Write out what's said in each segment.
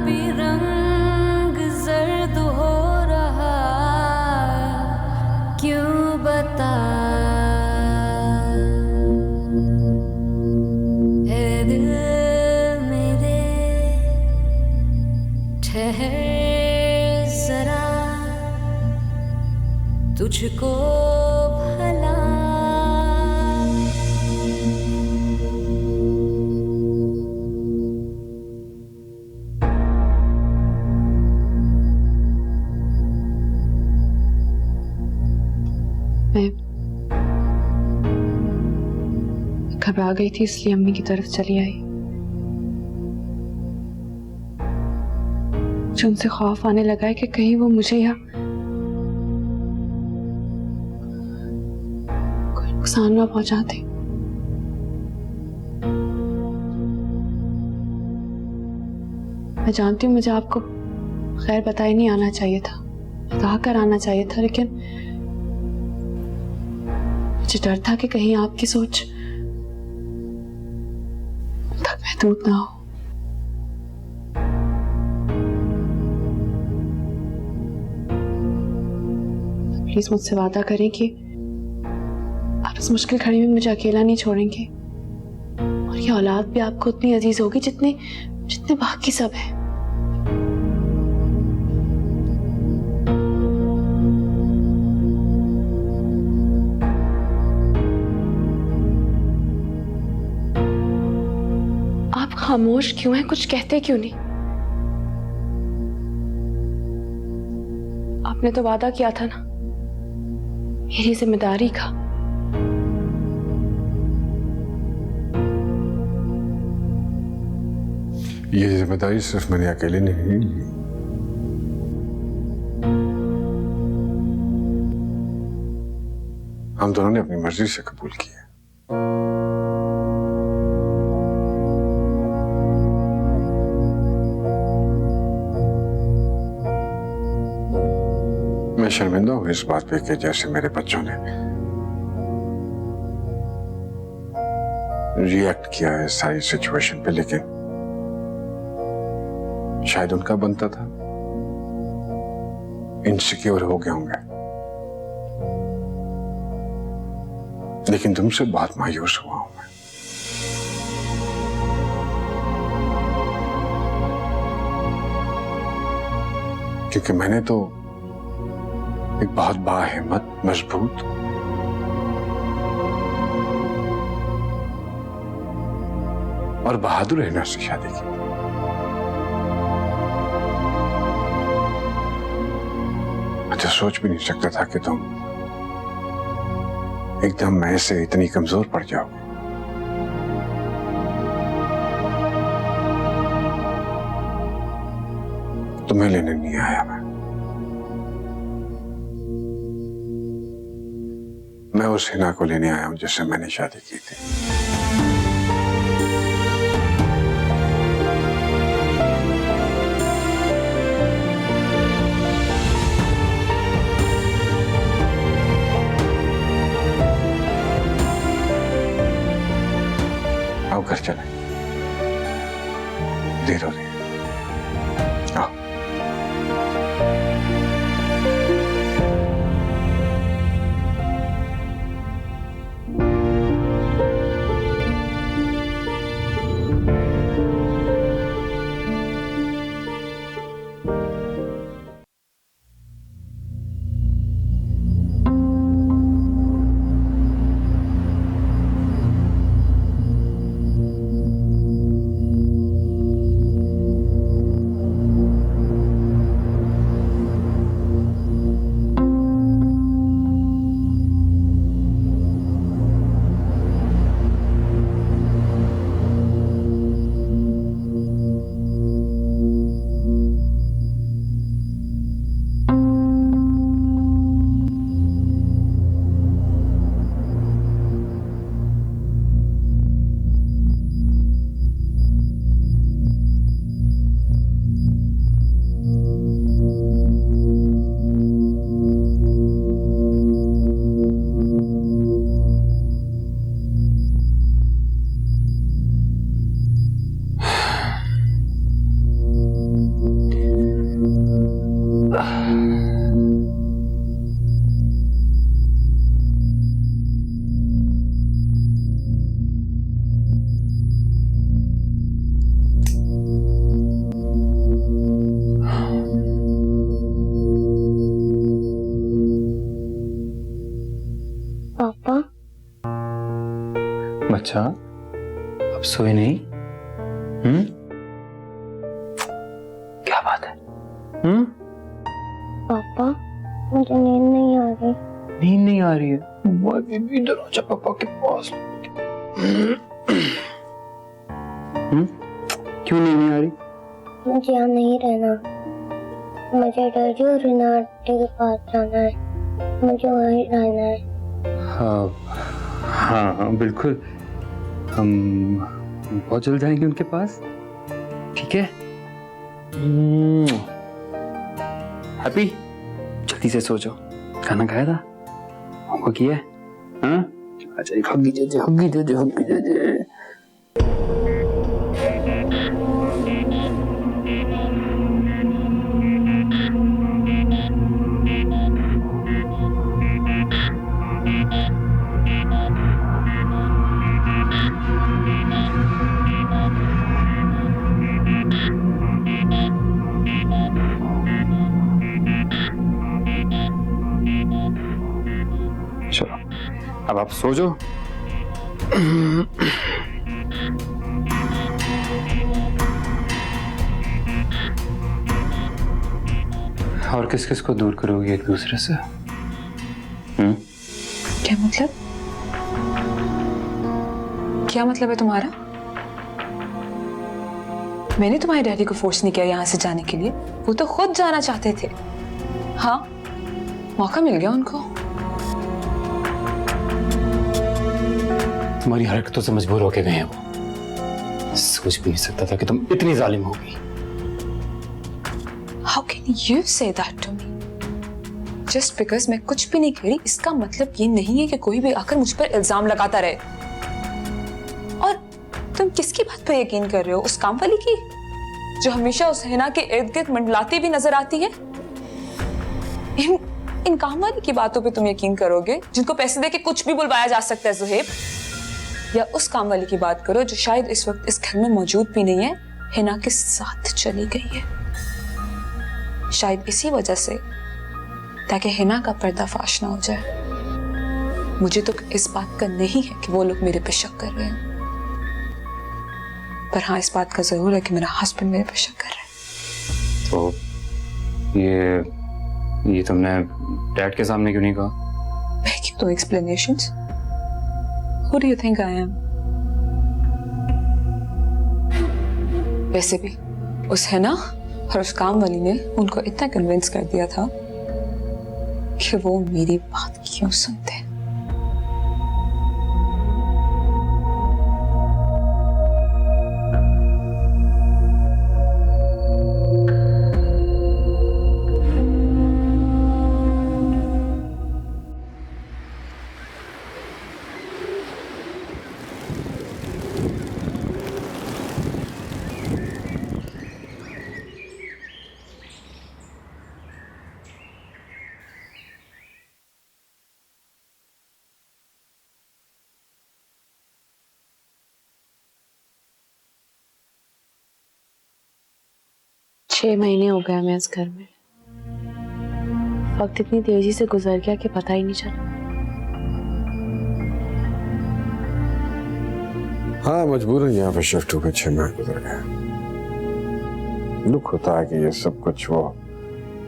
गुलाबी रंग जर्द हो रहा, क्यों बता ए दिल मेरे, ठहर जरा, तुझको भला मैं घबरा गई थी, इसलिए अम्मी की तरफ चली आई। मुझे उनसे खौफ आने लगा है कि कहीं वो मुझे या कोई नुकसान ना पहुंचाते। मैं जानती हूँ मुझे आपको खैर बताए नहीं आना चाहिए था, बता कर आना चाहिए था, लेकिन मुझे डर था कि कहीं आपकी सोच तक महदूद ना हो। प्लीज मुझसे वादा करें कि आप इस मुश्किल घड़ी में मुझे अकेला नहीं छोड़ेंगे, और ये औलाद भी आपको उतनी अजीज होगी जितने बाकी सब है। आप खामोश क्यों हैं? कुछ कहते क्यों नहीं? आपने तो वादा किया था ना मेरी जिम्मेदारी का। ये जिम्मेदारी सिर्फ मैंने अकेले नहीं ली, हम दोनों ने अपनी मर्जी से कबूल किया। मैं शर्मिंदा हूं इस बात पे कि जैसे मेरे बच्चों ने रिएक्ट किया है इस सारी सिचुएशन पे, लेकिन शायद उनका बनता था, इनसिक्योर हो गए होंगे। लेकिन तुमसे बहुत मायूस हुआ हूं मैं। क्योंकि मैंने तो एक बहुत बाहिम्मत, मजबूत और बहादुर हिना से शादी की। मैं तो सोच भी नहीं सकता था कि तुम एकदम ऐसे इतनी कमजोर पड़ जाओगे। तुम्हें लेने नहीं आया मैं उस हिना को लेने आया हूं जिससे मैंने शादी की थी। आओ घर चले, देर हो रही है। आओ। अच्छा, अब सोए नहीं? क्या बात है? पापा, मुझे नींद नहीं आ रही। नींद नहीं आ रही है? वाह बेबी, इधर आजा पापा के पास। क्यों नींद नहीं आ रही? मुझे यहाँ नहीं रहना। मुझे डैडी और रीना आंटी के पास जाना है। मुझे वहीं रहना है। हाँ बिल्कुल, हम बहुत जल्द जाएंगे उनके पास, ठीक है? हैप्पी, जल्दी से सो जाओ। खाना खाया था? हमको किया है? हाँ? अच्छा, एक हग्गी दे दे, हग्गी दे दे, हग्गी दे दे। चलो, अब आप सो जाओ। और किस किस को दूर करोगे एक दूसरे से? क्या मतलब? क्या मतलब है तुम्हारा? मैंने तुम्हारे डैडी को फोर्स नहीं किया यहाँ से जाने के लिए, वो तो खुद जाना चाहते थे। हाँ, मौका मिल गया उनको। तुम्हारी हरकतों से मजबूर होके गए हैं वो। सोच भी नहीं सकता था कि तुम इतनी जालिम होगी। How can you say that to me? Just because मैं कुछ भी नहीं कह रही, इसका मतलब ये नहीं है कि कोई भी आकर मुझ पर इल्जाम लगाता रहे। और तुम किसकी बात पर यकीन कर रहे हो? उस काम वाली की, जो हमेशा उस हिना के इर्द गिर्द मंडलाती भी नजर आती है? इन काम वाली की बातों पे तुम यकीन करोगे, जिनको पैसे देके कुछ भी बुलवाया जा सकता है जुहेब? या उस काम वाली की बात करो जो शायद इस वक्त इस घर में मौजूद भी नहीं है, हिना के साथ चली गई है, शायद इसी वजह से, ताकि हिना का पर्दाफाश ना हो जाए। मुझे तो इस बात का नहीं है कि वो लोग मेरे पे शक कर रहे हैं, पर हाँ, इस बात का जरूर है कि मेरा हस्बैंड मेरे पे शक कर रहा है। तो ये तुमने डैड के सामने क्यों नहीं कहा? मैं क्यों दूं explanations? Who do you think I am? वैसे भी उस हिना और उस काम वाली ने उनको इतना कन्विंस कर दिया था कि वो मेरी बात क्यों सुनते। छह महीने हो गए मैं इस घर में। वक्त इतनी तेजी से गुजर गया कि पता ही नहीं चला। हाँ, मजबूरन यहाँ पे शिफ्ट होकर 6 महीने गुजर गए। दुख होता है कि ये सब कुछ वो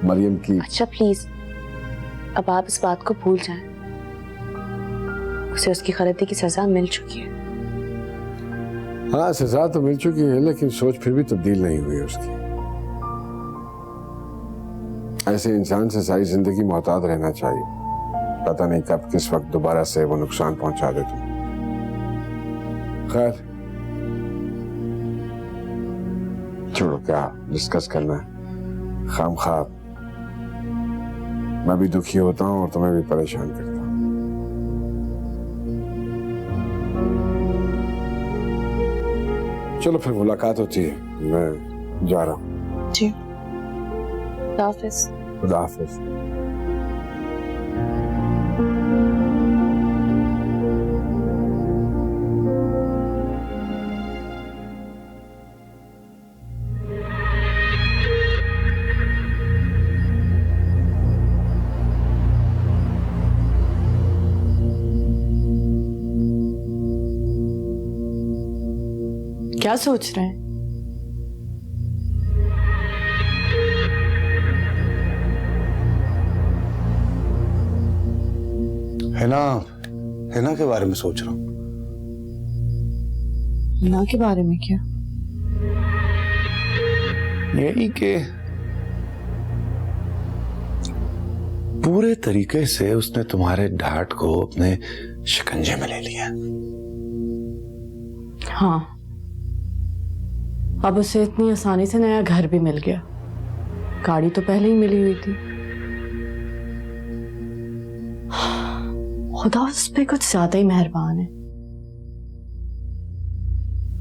मरियम की। अच्छा प्लीज, अब आप इस बात को भूल जाएं। उसे उसकी गलती की सजा मिल चुकी है। हाँ, सजा तो मिल चुकी है, लेकिन सोच फिर भी तब्दील नहीं हुई उसकी। ऐसे इंसान से सारी जिंदगी मोहतात रहना चाहिए। पता नहीं कब किस वक्त दोबारा से वो नुकसान पहुंचा दे तुम। खैर, छोड़ो, क्या डिस्कस करना है। खामखा मैं भी दुखी होता हूँ और तुम्हें भी परेशान करता हूँ। चलो फिर मुलाकात होती है, मैं जा रहा हूँ। जी, खुदा हाफिज। खुदा हाफिज। क्या सोच रहे हैं? हिना के बारे में सोच रहा हूँ। हिना के बारे में क्या? यही कि पूरे तरीके से उसने तुम्हारे डैड को अपने शिकंजे में ले लिया। हाँ, अब उसे इतनी आसानी से नया घर भी मिल गया। गाड़ी तो पहले ही मिली हुई थी। खुदा उस पे कुछ ज्यादा ही मेहरबान है।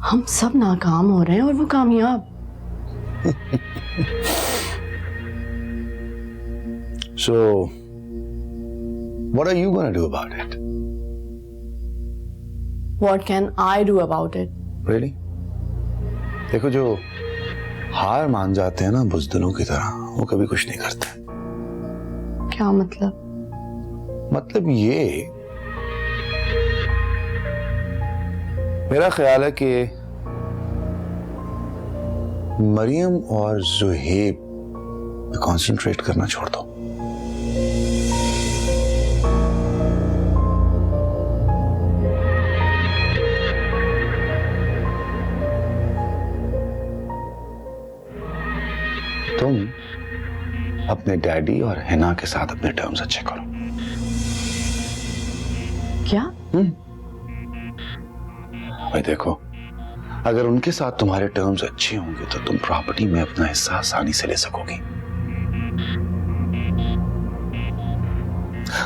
हम सब नाकाम हो रहे हैं और वो कामयाब। So, what are you going to do about it? What can I do about it? Really? देखो, जो हार मान जाते हैं ना बुज़दिलों की तरह, वो कभी कुछ नहीं करते। क्या मतलब? मतलब ये, मेरा ख्याल है कि मरियम और ज़ुहैब पे कंसंट्रेट करना छोड़ दो। तुम अपने डैडी और हिना के साथ अपने टर्म्स अच्छे करो। क्या? भाई देखो, अगर उनके साथ तुम्हारे टर्म्स अच्छे होंगे तो तुम प्रॉपर्टी में अपना हिस्सा आसानी से ले सकोगी।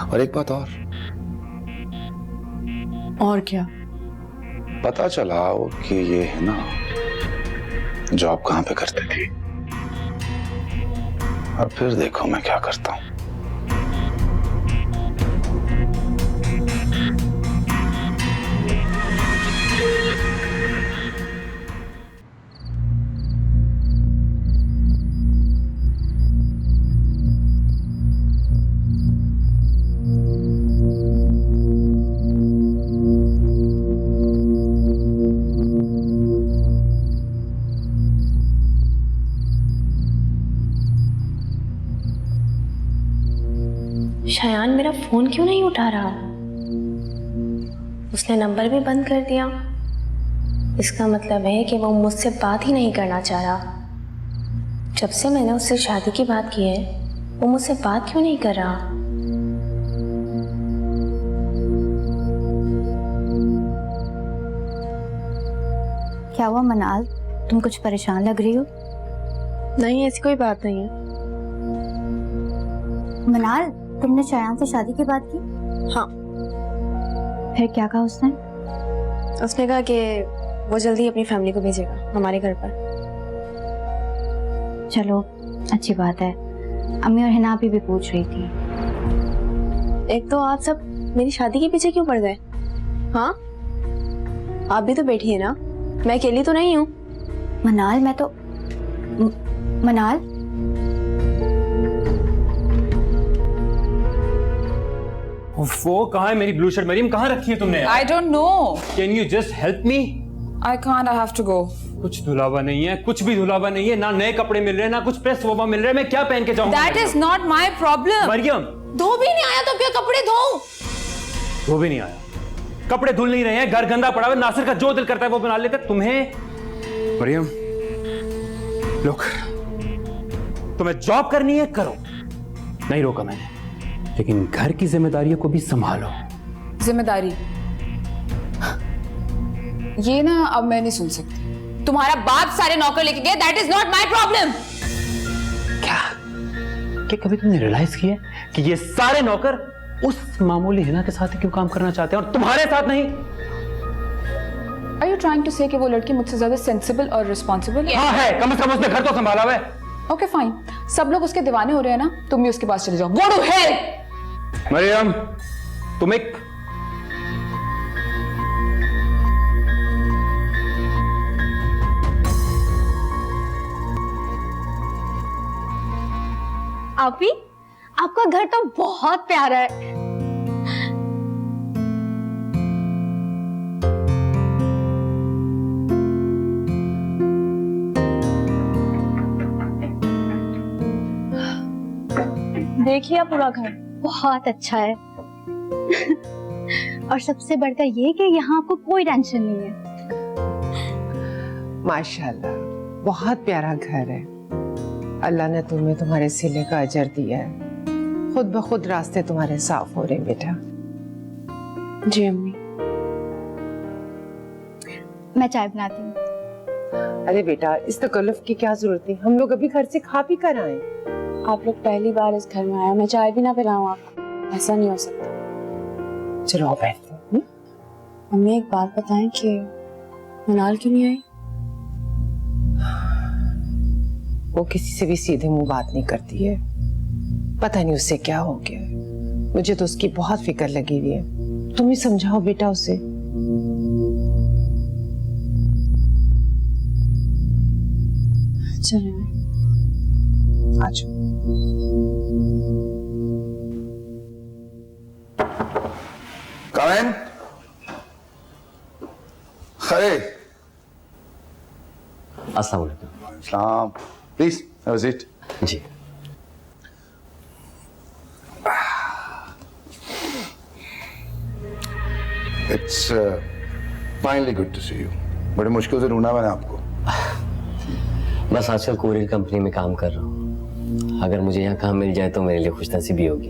और एक बात और क्या? पता चला कि ये है ना जॉब कहां पे करते थे, और फिर देखो मैं क्या करता हूं। शायान मेरा फोन क्यों नहीं उठा रहा? उसने नंबर भी बंद कर दिया। इसका मतलब है कि वो मुझसे बात ही नहीं करना चाह रहा। जब से मैंने उससे शादी की बात की है, वो मुझसे बात क्यों नहीं कर रहा? क्या हुआ मनाल, तुम कुछ परेशान लग रही हो? नहीं, ऐसी कोई बात नहीं है। मनाल, तुमने शायान से शादी की बात की? हाँ। फिर क्या कहा उसने? उसने कहा कि वो जल्दी अपनी फैमिली को भेजेगा हमारे घर पर। चलो, अच्छी बात है। अम्मी और हिना भी पूछ रही थी। एक तो आप सब मेरी शादी के पीछे क्यों पड़ गए? हाँ, आप भी तो बैठी है ना, मैं अकेली तो नहीं हूँ। मनाल, मैं तो मनाल, वो कहाँ है मेरी ब्लू शर्ट? मरियम, कहाँ रखी है तुमने? I don't know. Can you just help me? I can't. I have to go. कुछ धुलावा नहीं है, कुछ भी धुलावा नहीं है, ना नए कपड़े मिल रहे हैं, ना कुछ प्रेस वोबा मिल रहा है। मैं क्या पहन के जाऊंगा? That is not my problem. Maryam, धो भी नहीं आया तो क्या कपड़े धो? वो भी नहीं आया, कपड़े धुल नहीं रहे हैं, घर गंदा पड़ा हुआ है, नासिर का जो दिल करता है वो बना लेते। तुम्हें मरियम, लोग, तुम्हें जॉब करनी है करो, नहीं रोका मैंने, लेकिन घर की जिम्मेदारियों को भी संभालो। जिम्मेदारी ये ना अब मैं नहीं सुन सकती। तुम्हारा बाप सारे नौकर लेके गए, that is not my problem. क्या कभी तुमने रियलाइज किया कि ये सारे नौकर उस मामूली हिना के साथ ही क्यों काम करना चाहते हैं और तुम्हारे साथ नहीं? Are you trying to say कि वो लड़की मुझसे ज्यादा सेंसिबल और रिस्पॉन्सिबल है? हाँ है, कम से कम उसने घर तो संभाला हुआ है। ओके फाइन, सब लोग उसके दीवाने हो रहे हैं ना, तुम भी उसके पास चले जाओ। Go to hell! मरियम, तुम एक आपी, आपका घर तो बहुत प्यारा है। देखिए पूरा घर। बहुत अच्छा है। और सबसे बढ़कर ये कि यहाँ आपको कोई टेंशन नहीं है। माशाल्लाह, बहुत प्यारा घर है। अल्लाह ने तुम्हें तुम्हारे सिले का अजर दिया है। खुद ब खुद रास्ते तुम्हारे साफ हो रहे बेटा। जी अम्मी। मैं चाय बनाती हूँ। अरे बेटा, इस तकल्लुफ की क्या जरूरत है? हम लोग अभी घर से खा पी कर आए। आप लोग पहली बार इस घर में आए, मैं चाय भी ना पिलाऊं आपको, ऐसा नहीं हो सकता। चलो आओ बैठते हैं। अम्मी एक बात बताएं कि मनाल क्यों नहीं आई? वो किसी से भी सीधे मुंह बात नहीं करती है। पता नहीं उससे क्या हो गया। मुझे तो उसकी बहुत फिक्र लगी हुई है। तुम ही समझाओ बेटा उसे। चलो आज कमेन। अरे अस्सलाम वालेकुम। सलाम। Please have a seat. जी it's finally good to see you. बड़े मुश्किल से ढूंढा मैंने आपको। बस आजकल कोरियर कंपनी में काम कर रहा हूँ। अगर मुझे यहाँ काम मिल जाए तो मेरे लिए खुशनसीबी होगी।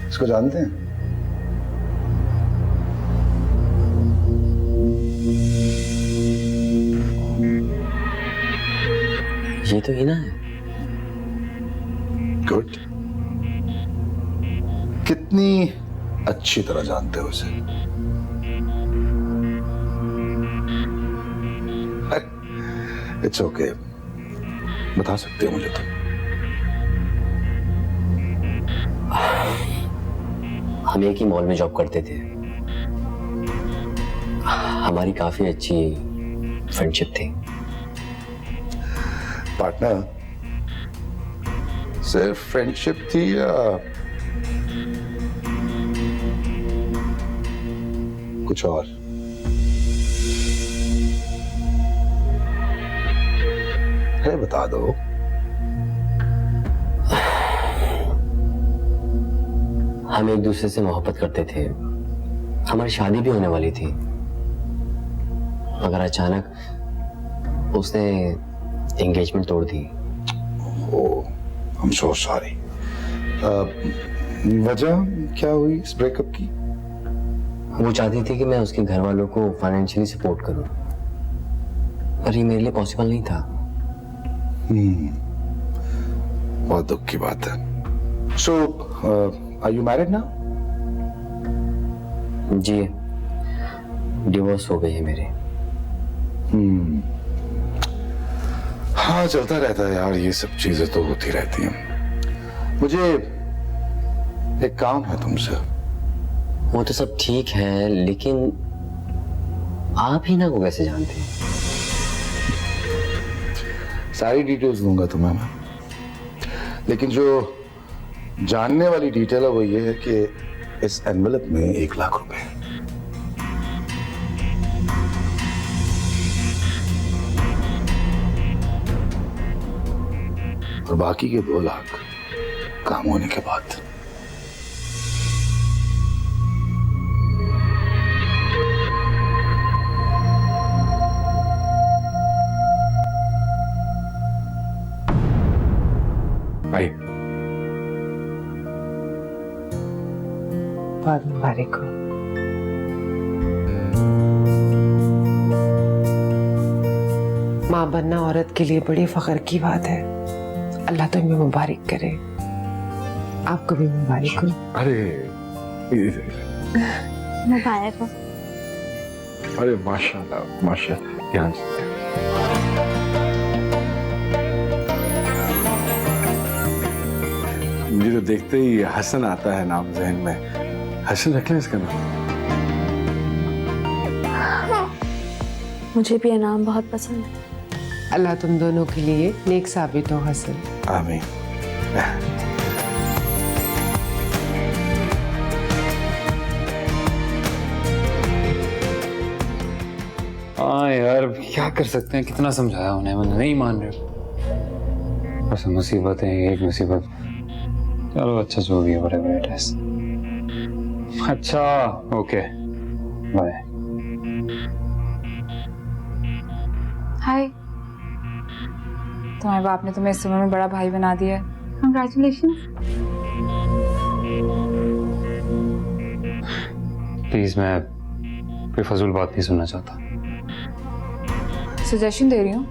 इसको जानते हैं? ये तो हिना है। गुड। कितनी अच्छी तरह जानते हो उसे? इट्स ओके, बता सकते हो मुझे तो। हम एक ही मॉल में जॉब करते थे। हमारी काफी अच्छी फ्रेंडशिप थी। पार्टनर? सिर्फ फ्रेंडशिप थी या कुछ और? है बता दो। हम एक दूसरे से मोहब्बत करते थे। हमारी शादी भी होने वाली थी, मगर अचानक उसने एंगेजमेंट तोड़ दी। ओह, आई एम सो सॉरी। वजह क्या हुई इस ब्रेकअप की? वो चाहती थी कि मैं उसके घर वालों को फाइनेंशियली सपोर्ट करूं, पर ये मेरे लिए पॉसिबल नहीं था। बहुत दुख की बात है। So are you married now? जी, डिवोर्स हो गई है मेरे। हाँ, चलता रहता है यार, ये सब चीजें तो होती रहती हैं। मुझे एक काम है तुमसे। वो तो सब ठीक है, लेकिन आप ही ना को कैसे जानते हैं? सारी डिटेल्स दूंगा तुम्हें मैं, लेकिन जो जानने वाली डिटेल है वो ये है कि इस एनवेलप में 1 लाख रुपए है। और बाकी के 2 लाख काम होने के बाद। भाई बहुत मुबारक हो। माँ बनना औरत के लिए बड़ी फख्र की बात है। अल्लाह तुम्हें मुबारक करे। आपको भी मुबारक हो। अरे मुबारक हो। अरे माशाल्लाह माशाल्लाह। ध्यान से। मुझे तो देखते ही हसन आता है नाम जहन में। हसन रख लें इसका नाम। मुझे भी ये नाम बहुत पसंद है। अल्लाह तुम दोनों के लिए नेक साबित हो हसन। आमीन। हाँ यार, क्या कर सकते हैं, कितना समझाया उन्हें, वो नहीं मान रहे। बस मुसीबत है, एक मुसीबत। चलो अच्छा जो भी है, whatever it is। अच्छा ओके बाय। हाय, तुम्हारे बाप ने तुम्हें इस उम्र में बड़ा भाई बना दिया है। कंग्रेचुलेशन। प्लीज मैं कोई फजूल बात नहीं सुनना चाहता। सजेशन दे रही हूँ,